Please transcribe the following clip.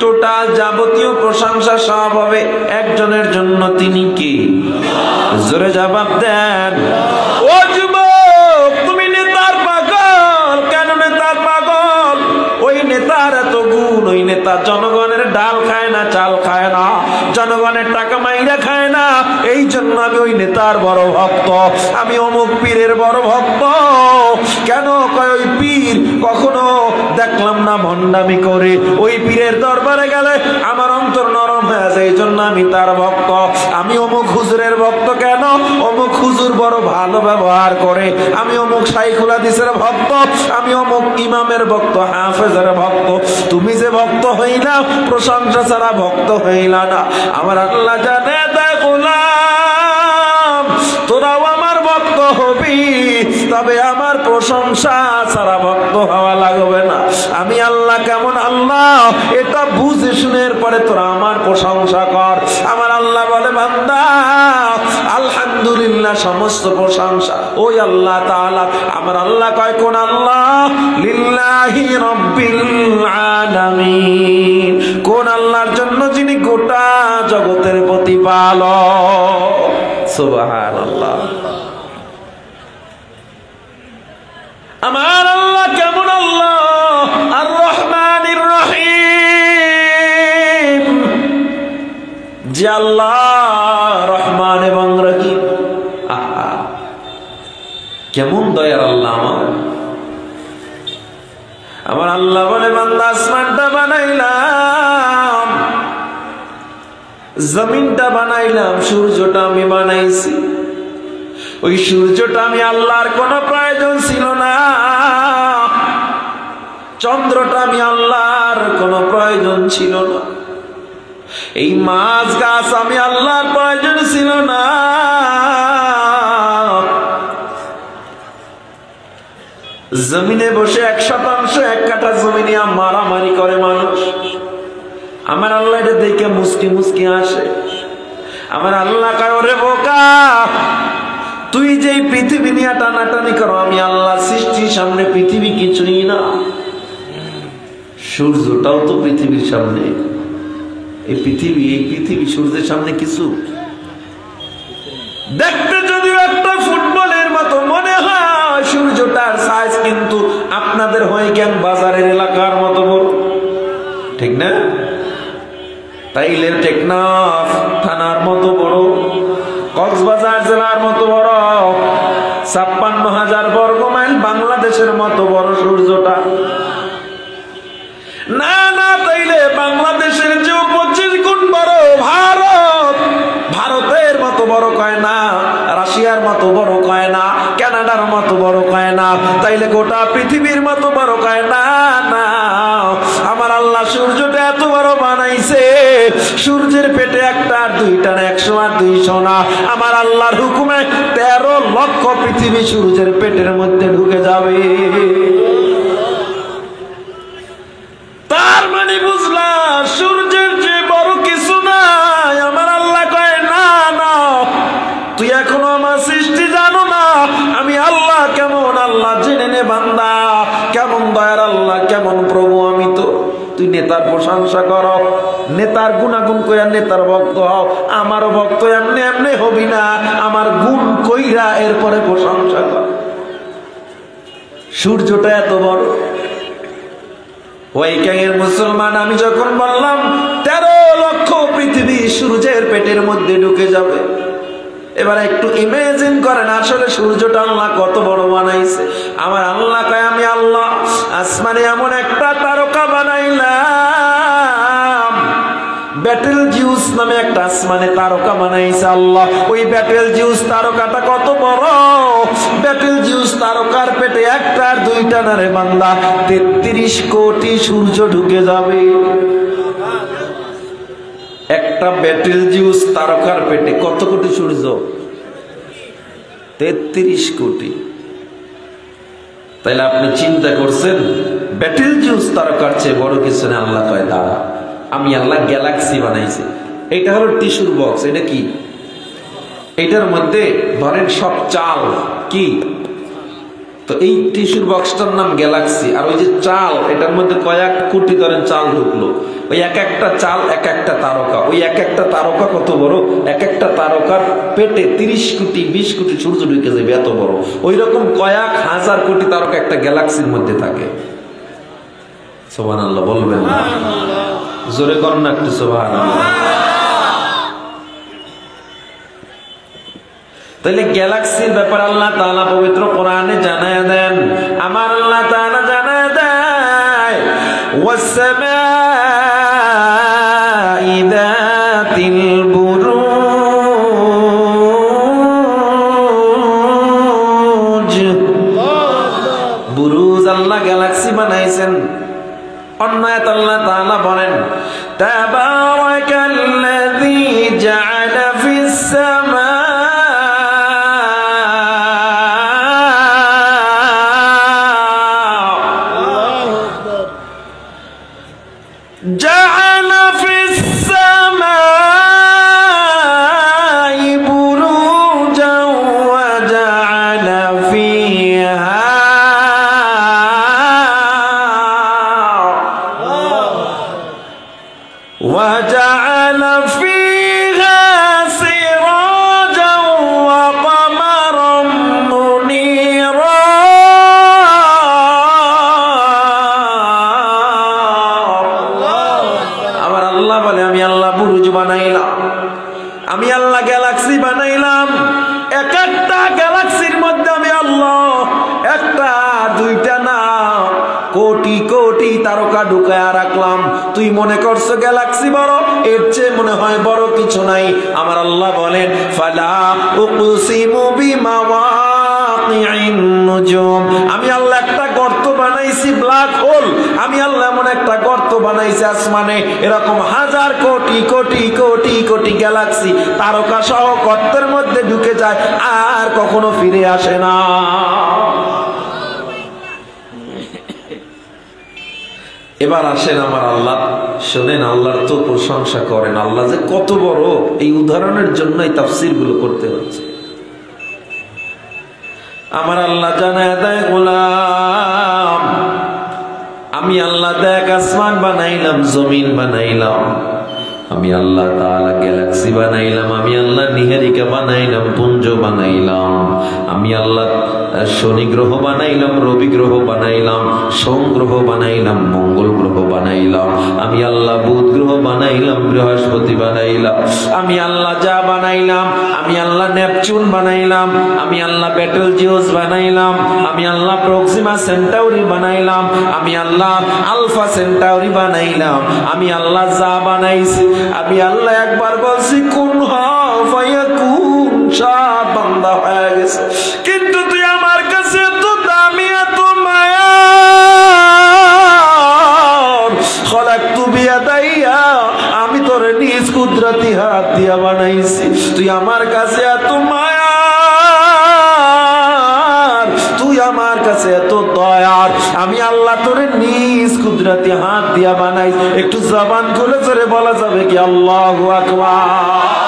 Total যাবতীয় প্রশংসা সব হবে একজনের জন্য, তিনি কি? জোরে জবাব দেন। ও যুবক, তুমি নেতার পাগল। কেন নেতার পাগল? ওই নেতার এত গুণ, ওই নেতা জনগণের ডাল খায় না, চাল খায় না, জনগণের টাকা মাইরা খায় না। এই জন্য আমি ওই নেতার বড় ভক্ত, আমি অমুক পীরের বড় ভক্ত। কেন? কয় ওই পীর কখনো দেখলাম না ভণ্ডামি করে, ওই পীরের দরবারে গেলে আমার অন্তর নরম হয়ে যায়, এই জন্য আমি তার ভক্ত। আমি অমুক হুজুরের ভক্ত। কেন? অমুক হুজুর বড় ভালো ব্যবহার করে। আমি অমুক শাইখুল হাদিসের ভক্ত, আমি অমুক ইমামের ভক্ত, হাফেজের ভক্ত। তুমি যে ভক্ত হইলা, প্রশংসা ছাড়া ভক্ত হইলা না। আমার আল্লাহ জানে গোলাম, তোরাও আমার ভক্ত হবি, তবে আমার প্রশংসা ছাড়া ভক্ত হওয়া লাগবে না। আমি আল্লাহ কেমন আল্লাহ এটা বুঝে শুনে পরে তোরা আমার প্রশংসা কর। আমার আল্লাহ বলে, বান্দা আলহামদুলিল্লাহ, সমস্ত প্রশংসা ওই আল্লাহ তাআলা। আমার আল্লাহ কয় কোন আল্লাহ? লিল্লাহি রাব্বিল আলামিন। কোন আল্লাহর জন্য? যিনি গোটা জগতের প্রতিপালক। সুবহানাল্লাহ। আমার আল্লাহ কেমন আল্লাহ? আর রহমানির রহিম। যে আল্লাহ রহমান এবং রহিম। আহা, কেমন দয়ার আল্লাহ আমার আল্লাহ বলে, বান্দা আসমানটা বানাইলাম, জমিনটা বানাইলাম, সূর্যটা আমি বানাইছি। ওই সূর্যটা আমি আল্লাহর কোনো প্রয়োজন ছিল না, চন্দ্রটা আমি আল্লাহর কোনো প্রয়োজন ছিল না, এই মাছ গাছ আমি আল্লাহর প্রয়োজন ছিল না। জমিনে বসে 1% 1 কাঠা জমিনে মারামারি করে মানুষ, আমার আল্লাহ এটা দেখে মুস্কি মুস্কি আসে। আমার আল্লাহ কয়, ওরে বোকা, তুই যে পৃথিবী নিয়ে টানাটানি করো, আমি আল্লাহ সৃষ্টির সামনে পৃথিবী কিছুই না। সূর্যটাও তো পৃথিবীর সামনে, এই পৃথিবী সূর্যের সামনে কিছু। দেখতে যদিও একটা ফুটবলের মতো মনে হয়, সূর্যটার সাইজ কিন্তু আপনাদের হয় জ্ঞান বাজারের এলাকার মতো বড়, ঠিক না? তাইলে টেকনাফ থানার মতো বড়, কক্সবাজার জেলার মতো বড়, 56,000 বর্গ মাইল বাংলাদেশের মতো বড় সূর্যটা। না না, তাইলে বাংলাদেশের চেয়েও 25 গুণ বড় ভারত। ভারতের মতো বড় কয় না, রাশিয়ার মতো বড় কয় না, কানাডার মতো বড় কয় না, তাইলে গোটা পৃথিবীর মতো বড় কয় না। না, আমার আল্লাহ সূর্যটা এত বড় বানাইছে, সূর্যের পেটে 1 আর 2 না, 100 আর 200 না। আমার আল্লাহর হুকুমে 13 লক্ষ পৃথিবী সূর্যের পেটের মধ্যে ঢুকে যাবে। তার মানে বুঝলাম সূর্যের যে বড় কিছু নাই। আমার আল্লাহ কয়, না না, তুই এখনো আমার সৃষ্টি জানো না, আমি আল্লাহ কেমন আল্লাহ জেনে নে বান্দা, কেমন দয়ার আল্লাহ, কেমন প্রভু আমি তো। তুই নেতার প্রশংসা কর, নেতার গুণাগুণ কইরা নেতার ভক্ত হও, আমারও ভক্ত এমনি এমনি হবি না, আমার গুণ কইরা এরপরে প্রশংসা কর। সূর্যটা এত বড়, ওই ক্যাঙের মুসলমান আমি যখন বললাম 13 লক্ষ পৃথিবী সূর্যের পেটের মধ্যে ঢুকে যাবে, এবার একটু ইমাজিন করেন আসলে সূর্যটা আল্লাহ কত বড় বানাইছে। আমার আল্লাহ কয়, আমি আল্লাহ আসমানে এমন একটা তারকা বানাইলাম, ব্যাটেল জিউস নামে একটা আসমানে তারকা বানাইছে আল্লাহ। ওই ব্যাটেল জিউস তারকাটা কত বড়, ব্যাটেল জিউস তারকার পেটে 1 আর 2 না রে বান্দা, 33 কোটি সূর্য ঢুকে যাবে। একটা ব্যাটেল জিউস তারকার পেটে কত কোটি সূর্য? 33 কোটি। তাইলে আপনি চিন্তা করছেন ব্যাটেল জিউস তারকার চেয়ে বড় কিছু না। আল্লাহ কয়, দাঁড়া, আমি আল্লাহ গ্যালাক্সি বানাইছি। এটা হলো টিস্যুর বক্স। এটা কি? এটার মধ্যে ধরেন সব চাল কি তো এই টিস্যুর বক্সটার নাম গ্যালাক্সি। আর ওই যে চাল, এটার মধ্যে কয়েক কোটি ধরেন চাল ঢুকলো, ওই এক একটা চাল এক একটা তারকা। ওই এক একটা তারকা কত বড়? এক একটা তারকার পেটে 30 কোটি 20 কোটি সূর্য ঢুকে যাবে, এত বড়। ওই রকম কয়েক হাজার কোটি তারকা একটা গ্যালাক্সির মধ্যে থাকে। সুবহানাল্লাহ বলবেন না? জোরে করেন না একটু সুবহানাল্লাহ। তাহলে গ্যালাক্সির ব্যাপারে আল্লাহ তাআলা পবিত্র কোরআনে জানায় দেন। আমার আল্লাহ তাআলা জানায় দেয় ওয়াসসামাই যাতিল বুরুজ। বুরুজ আল্লাহ গ্যালাক্সি বানাইছেন। অন্য আয়াতে আল্লাহ তাআলা বলেন তাবারাকাল্লাযী জাআলা ফিস সামা جعل في السماء بروجا وجعل فيها سراجا وقمرا منيرا আমি আল্লাহ বুরুজ বানাইলাম, আমি আল্লাহ গ্যালাক্সি বানাইলাম। এক একটা গ্যালাক্সির মধ্যে আমি আল্লাহ একটা দুইটা না কোটি কোটি তারকা ঢুকায়া রাখলাম। তুই মনে করছো গ্যালাক্সি বড়, এর চেয়ে মনে হয় বড় কিছু নাই। আমার আল্লাহ বলেন ফালা উকসিমু বিমাওয়াকিন নুজুম। আমি আল্লাহ একটা গর্ত বানাইছি, ব্ল্যাক হোল। আমি আল্লাহ এমন একটা গর্ত বানাইছি আসমানে, এরকম হাজার কোটি কোটি কোটি কোটি গ্যালাক্সি তারকা সহ গর্তের মধ্যে ঢুকে যায়, আর কখনো ফিরে আসে না। এবার আসেন আমার আল্লাহ, শোনেন, আল্লাহর তো প্রশংসা করেন। আল্লাহ যে কত বড়, এই উদাহরণের জন্যই তাফসীর গুলো করতে হচ্ছে। আমার আল্লাহ জানায় দেয় গোলাম, আমি আল্লাহ দেখ আসমান বানাইলাম, জমিন বানাইলাম, আমি আল্লাহ তাআলা গ্যালাক্সি বানাইলাম, আমি আল্লাহ নিহারিকা বানাইলাম, পুঞ্জ বানাইলাম, আমি আল্লাহ শনি গ্রহ বানাইলাম, রবি গ্রহ বানাইলাম, সোম গ্রহ বানাইলাম, মঙ্গল গ্রহ বানাইলাম, আমি আল্লাহ বুধ গ্রহ বানাইলাম, বৃহস্পতি বানাইলাম, আমি আল্লাহ যা বানাইলাম, আমি আল্লাহ নেপচুন বানাইলাম, আমি আল্লাহ বেটেলজিউস বানাইলাম, আমি আল্লাহ প্রক্সিমা সেন্টাউরি বানাইলাম, আমি আল্লাহ আলফা সেন্টাউরি বানাইলাম, আমি আল্লাহ যা বানাইছি, আমি আল্লাহ একবার বলছি কুন ফায়াকুন, সব বান্দা হয়ে গেছে। কিন্তু তুই আমার কাছে এত দামি, এত মায়া, খলাকতু বিয়াদাইয়া, আমি তোর নিজ কুদরতি হাত দিয়া বানাইছি। তুই আমার কাছে এত মায়া, তুই আমার কাছে এত দয়ার, আমি আল্লাহ তোর নিজ কুদরতি হাত দিয়া বানাইছি। একটু জবান খুলে জোরে বলা যাবে কি আল্লাহু আকবার?